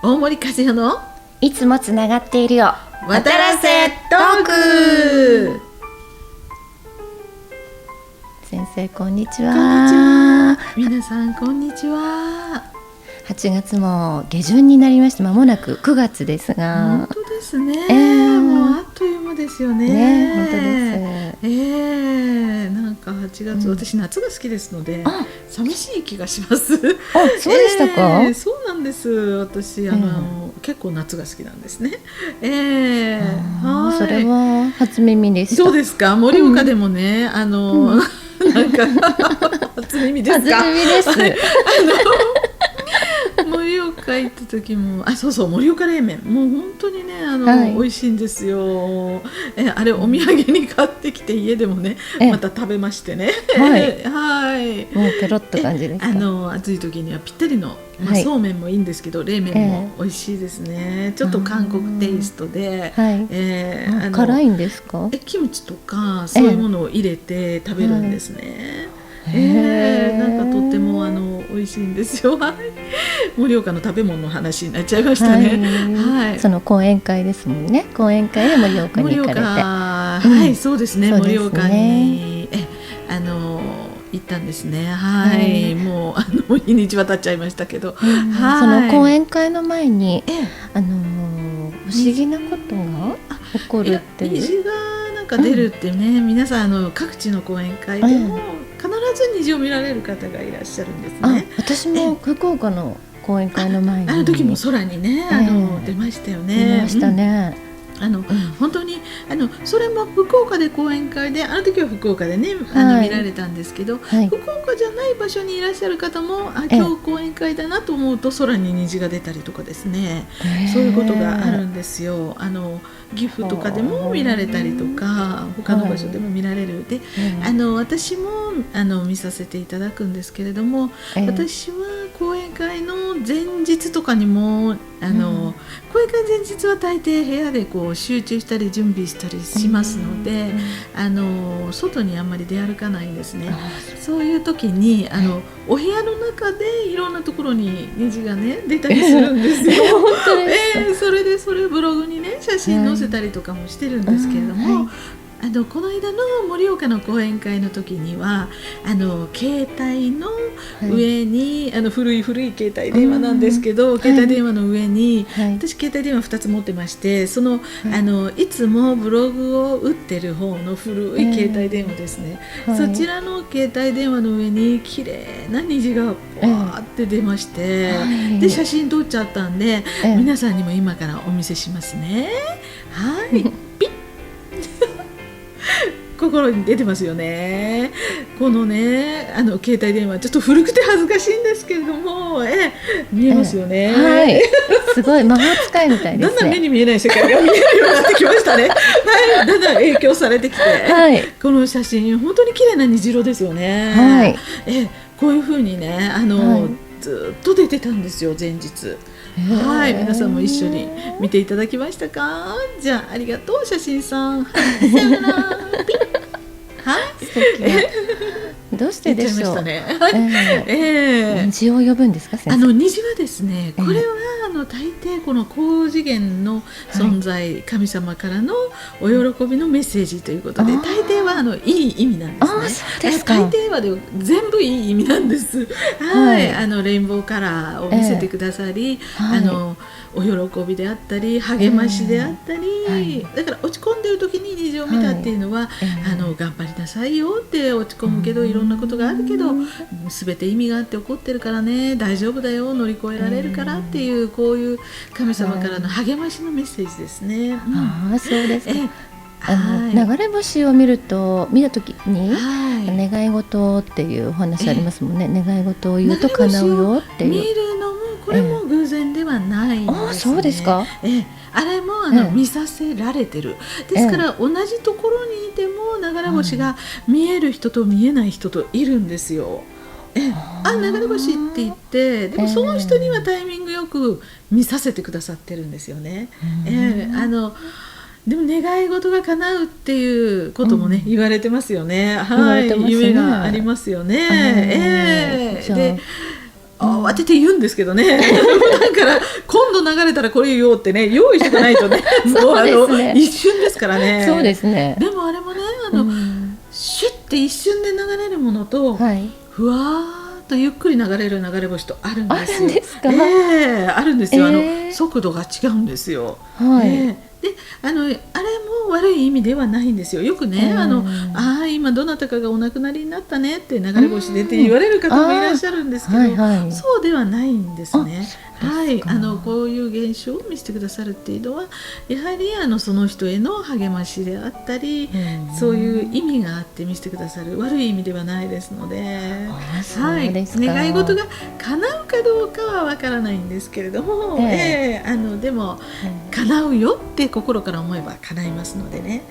大森和代のいつもつながっているよ渡らせトーク。先生こんにちは。こんにちは。皆さんこんにちは。8月も下旬になりまして、間もなく9月ですが、本当ですね、もうあっという間ですよね。本当です。なんか8月、私夏が好きですので寂しい気がします。そうでしたか。そうなんです。私結構夏が好きなんですね。はい。それは初耳でした。どうですか、盛岡でもね、なんか初耳ですか。初耳です。盛岡行った時もそうそう、盛岡冷麺もう本当にね美味しいんですよ。あれお土産に買ってきて家でもねまた食べましてね。はい、もうペロッと感じですか。暑い時にはぴったりの、そうめんもいいんですけど冷麺も美味しいですね。ちょっと韓国テイストで、辛いんですか。キムチとかそういうものを入れて食べるんですね。なんかとっても美味しいんですよ。盛岡の食べ物の話になっちゃいましたね。その講演会ですもんね。講演会で盛岡に行かれて、はい、そうですね。盛岡に行ったんですね。はい、もう日にちは経っちゃいましたけど、その講演会の前に不思議なことが起こるっていう。虹がなんか出るってね、皆さん各地の講演会でも必ず虹を見られる方がいらっしゃるんですね。私も福岡の講演会の前に時も空にね出ましたよね。出ましたね。本当にそれも福岡で講演会で時は福岡でね見られたんですけど、福岡じゃない場所にいらっしゃる方も今日講演会だなと思うと空に虹が出たりとかですね、そういうことがあるんですよ。岐阜とかでも見られたりとか他の場所でも見られるで、私も見させていただくんですけれども、私は講演会の前日とかにも講演会前日は大抵部屋で集中したり準備したりしますので、外にあんまり出歩かないんですね。そういう時にお部屋の中でいろんなところに虹がね出たりするんですよ。それをブログにね写真載せたりとかもしてるんですけれども、この間の盛岡の講演会の時には携帯の上に、古い携帯電話なんですけど、携帯電話の上に、私携帯電話2つ持ってまして、いつもブログを打ってる方の古い携帯電話ですね、そちらの携帯電話の上に綺麗な虹がわーって出まして、で写真撮っちゃったんで、皆さんにも今からお見せしますね。はいピッ心に出てますよね。このね携帯電話ちょっと古くて恥ずかしいんですけれども、見えますよね。すごい魔法使いみたいですね。だんだん目に見えない世界が見えるようになってきましたね。だんだん影響されてきて、この写真本当に綺麗な虹色ですよね。こういう風にねずっと出てたんですよ前日。皆さんも一緒に見ていただきましたか。じゃあありがとう写真さん。さよなら。ピッ。どうしてでしょう。虹を呼ぶんですか先生。虹はですね、これは大抵この高次元の存在、神様からのお喜びのメッセージということで、大抵はいい意味なんですね。大抵は全部いい意味なんです。レインボーカラーを見せてくださり、お喜びであったり励ましであったり、だから落ち込んでる時に虹を見たっていうのは、頑張りなさいよって落ち込むけどいろんなことがあるけど、全て意味があって起こってるからね、大丈夫だよ、乗り越えられるからっていう、こういう神様からの励ましのメッセージですね。そうですか。流れ星を見た時に、願い事っていうお話ありますもんね。願い事を言うと叶うよっていう。見るのもこれも偶然ではないんですね。そうですか。あれも見させられてる。ですから同じところにいても流れ星が見える人と見えない人といるんですよ。流れ星って言って、でもその人にはタイミングよく見させてくださってるんですよね。でも願い事が叶うっていうこともね、言われてますよね。夢がありますよね。で慌てて言うんですけどねだから今度流れたらこれ言おうってね用意しておかないとねそうですね一瞬ですからね。そうですね。でもあれもねシュッて一瞬で流れるものと、はい、ふわーっとゆっくり流れる流れ星とあるんですよ。あるんですか？あるんですよ。速度が違うんですよ。はい。であれも悪い意味ではないんですよ。よくね今どなたかがお亡くなりになったねって流れ星でって言われる方もいらっしゃるんですけど、はいはい、そうではないんですね。はい、こういう現象を見せてくださるっていうのはやはりその人への励ましであったり、そういう意味があって見せてくださる悪い意味ではないですので、はい、願い事が叶うかどうかはわからないんですけれども、でも叶うよって心から思えば叶いますのでね。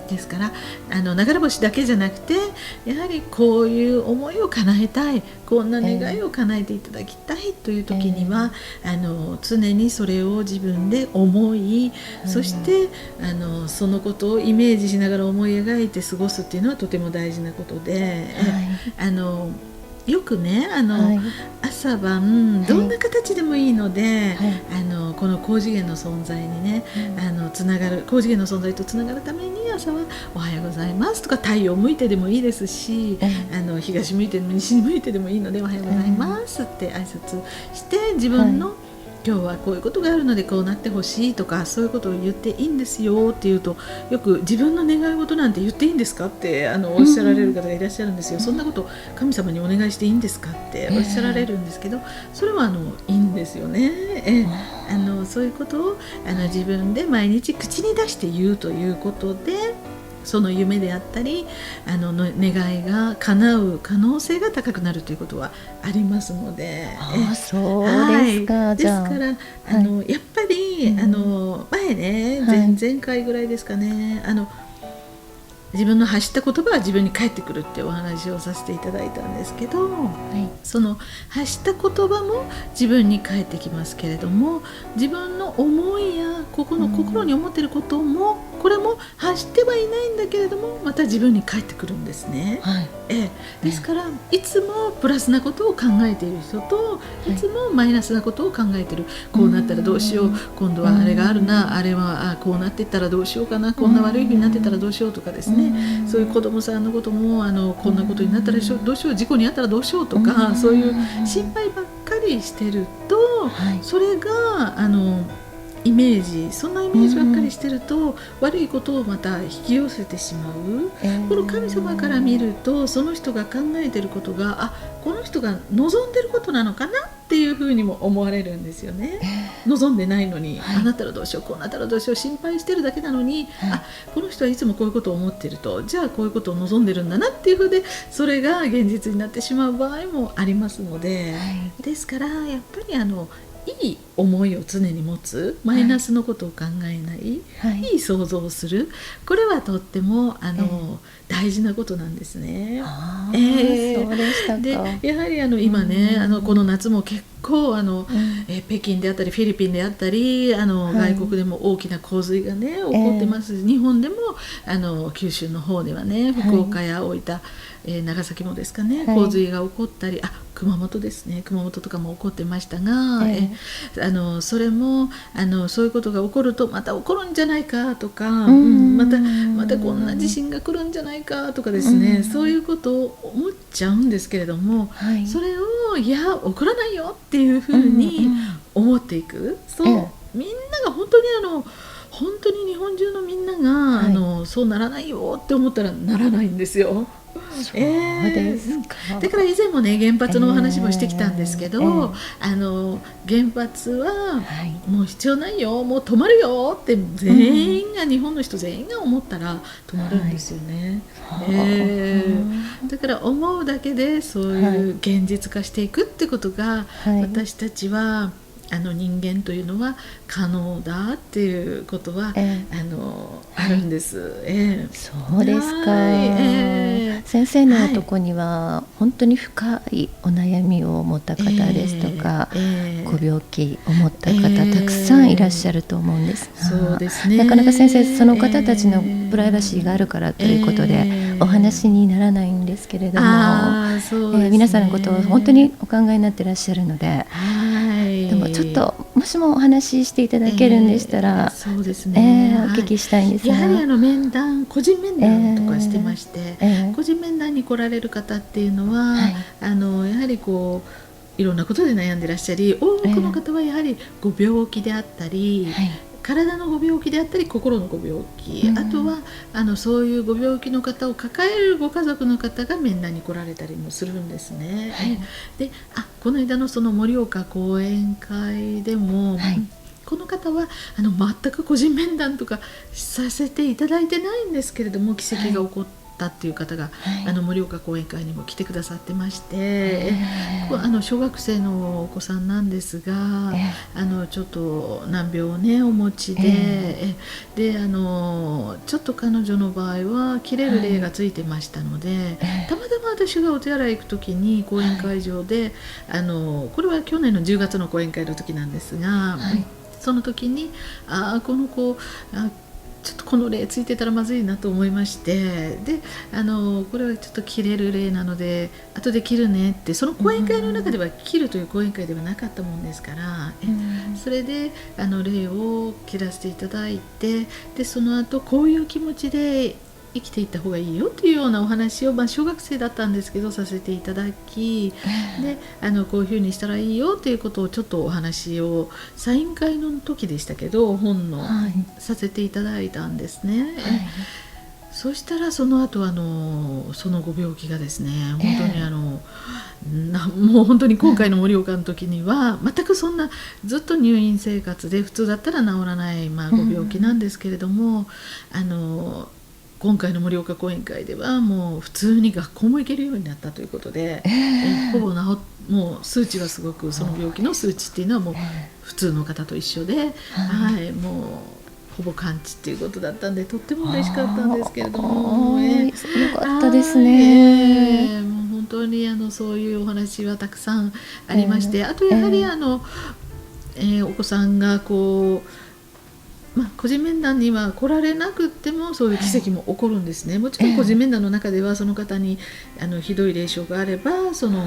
ですから流れ星だけじゃなくてやはりこういう思いを叶えたいこんな願いを叶えていただきたいという時には、常にそれを自分で思い、そしてそのことをイメージしながら思い描いて過ごすっていうのはとても大事なことで、よくね朝晩どんな形でもいいので、この高次元の存在にねつながる高次元の存在とつながるために朝はおはようございますとか太陽向いてでもいいですし、東向いてでも西向いてでもいいのでおはようございますって挨拶して自分の今日はこういうことがあるのでこうなってほしいとかそういうことを言っていいんですよって言うとよく自分の願い事なんて言っていいんですかっておっしゃられる方がいらっしゃるんですよ。そんなこと神様にお願いしていいんですかっておっしゃられるんですけどそれはいいんですよね。そういうことを自分で毎日口に出して言うということでその夢であったり願いが叶う可能性が高くなるということはありますので、そうですか。ですからやっぱり、前ね前々回ぐらいですかね自分の発した言葉は自分に返ってくるってお話をさせていただいたんですけど、その発した言葉も自分に返ってきますけれども自分の思いや心に思っていることもこれも発してはいないんだけれどもまた自分に返ってくるんですね。ですからいつもプラスなことを考えている人といつもマイナスなことを考えているこうなったらどうしよう今度はあれがあるなあれはこうなっていったらどうしようかなこんな悪い風になってたらどうしようとかですねそういう子供さんのこともこんなことになったらどうしよう事故にあったらどうしようとかそういう心配ばっかりしてるとそれがイメージそんなイメージばっかりしてると悪いことをまた引き寄せてしまう、この神様から見るとその人が考えてることがこの人が望んでることなのかなっていうふうにも思われるんですよね。望んでないのに、あなたらどうしようこうなったらどうしよう心配してるだけなのに、この人はいつもこういうことを思ってるとじゃあこういうことを望んでるんだなっていうふうでそれが現実になってしまう場合もありますので、ですからやっぱりいい思いを常に持つマイナスのことを考えない、いい想像をするこれはとっても大事なことなんですね。そうでしたか。でやはり今ねこの夏も結構北京であったりフィリピンであったり外国でも大きな洪水がね起こってます、日本でも九州の方ではね福岡や大分、長崎もですかね洪水が起こったり熊本ですね熊本とかも起こってましたが、それもそういうことが起こるとまた起こるんじゃないかとか、またこんな地震が来るんじゃないかとかですね、そういうことを思っちゃうんですけれども、それをいや起こらないよっていうふうに思っていく、そうみんなが本当に日本中のみんなが、そうならないよって思ったらならないんですよ。そうですか。だから以前もね原発のお話もしてきたんですけど、原発はもう必要ないよもう止まるよって全員が、日本の人全員が思ったら止まるんですよね。だから思うだけでそういう現実化していくってことが、私たちは人間というのは可能だっていうことは、あるんです。そうですか。先生のとこには本当に深いお悩みを持った方ですとか、ご病気を持った方、たくさんいらっしゃると思うんですが、そうですね、なかなか先生その方たちのプライバシーがあるからということで、お話にならないんですけれども、皆さんのことを本当にお考えになってらっしゃるので、でもちょっともしもお話ししていただけるんでしたら、そうですね、お聞きしたいんですが、やはり面談、個人面談とかしてまして、個人面談に来られる方っていうのは、やはりこういろんなことで悩んでらっしゃり、多くの方はやはりご病気であったり、体のご病気であったり心のご病気、あとはそういうご病気の方を抱えるご家族の方が面談に来られたりもするんですね。で、この間のその盛岡講演会でも、この方は全く個人面談とかさせていただいてないんですけれども、奇跡が起こったっていう方が、盛岡講演会にも来てくださってまして、小学生のお子さんなんですが、ちょっと難病をねお持ちで、でちょっと彼女の場合は切れる霊がついてましたので、たまたま私がお手洗い行く時に講演会場で、これは去年の10月の講演会の時なんですが、その時にこの子ちょっとこの霊ついてたらまずいなと思いまして、でこれはちょっと切れる霊なので後で切るねって、その講演会の中では切るという講演会ではなかったもんですから、それで霊を切らせていただいて、でその後こういう気持ちで生きていった方がいいよというようなお話を、小学生だったんですけどさせていただき、でこういうふうにしたらいいよということをちょっとお話をサイン会の時でしたけど本の、させていただいたんですね。そしたらその後そのご病気がですね、本当にもう本当に今回の盛岡の時には全くそんなずっと入院生活で普通だったら治らない、ご病気なんですけれども、今回の盛岡講演会ではもう普通に学校も行けるようになったということで、ほぼもう数値はすごく、その病気の数値っていうのはもう普通の方と一緒で、もうほぼ完治っていうことだったんで、とっても嬉しかったんですけれども、よかったですね。もう本当にそういうお話はたくさんありまして、あとやはりお子さんがこう個人面談には来られなくてもそういう奇跡も起こるんですね。もちろん個人面談の中ではその方にひどい霊障があればその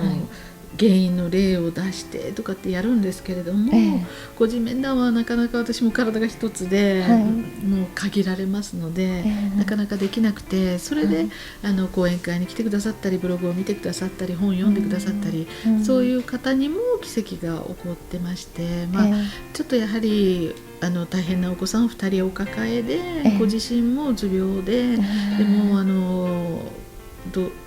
原因の例を出してとかってやるんですけれども、個人面談はなかなか私も体が一つで、もう限られますので、なかなかできなくて、それで、講演会に来てくださったりブログを見てくださったり本読んでくださったり、そういう方にも奇跡が起こってまして、ちょっとやはり大変なお子さんを2人お抱えで、ご自身も持病で、でも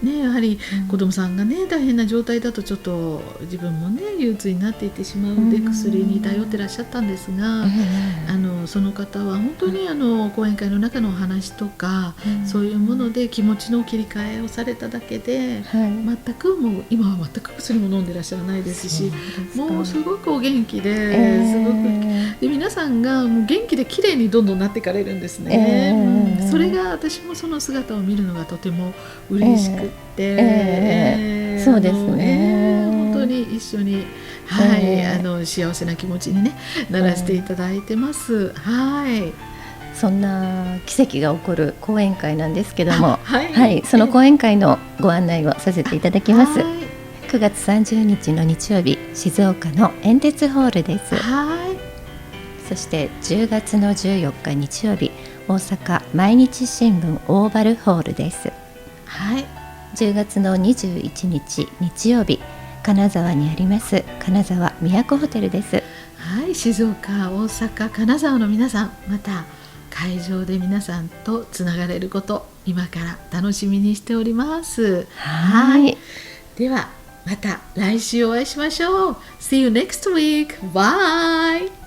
やはり子供さんがね大変な状態だとちょっと自分もね憂鬱になっていってしまうので薬に頼ってらっしゃったんですが、その方は本当に講演会の中のお話とか、そういうもので気持ちの切り替えをされただけで、全くもう今は全く薬も飲んでらっしゃらないですし、もうすごくお元気で、すごくで皆さんがもう元気で綺麗にどんどんなっていかれるんですね。それが私もその姿を見るのがとても嬉しくって、そうですね。本当に一緒に、幸せな気持ちに、ならせていただいてます。そんな奇跡が起こる講演会なんですけども、その講演会のご案内をさせていただきます。9月30日の日曜日、静岡の煙鉄ホールです。そして10月の14日日曜日、大阪毎日新聞オーバルホールです。10月の21日日曜日、金沢にあります金沢都ホテルです。静岡、大阪、金沢の皆さん、また会場で皆さんとつながれること今から楽しみにしております。ではまた来週お会いしましょう。See you next week. Bye.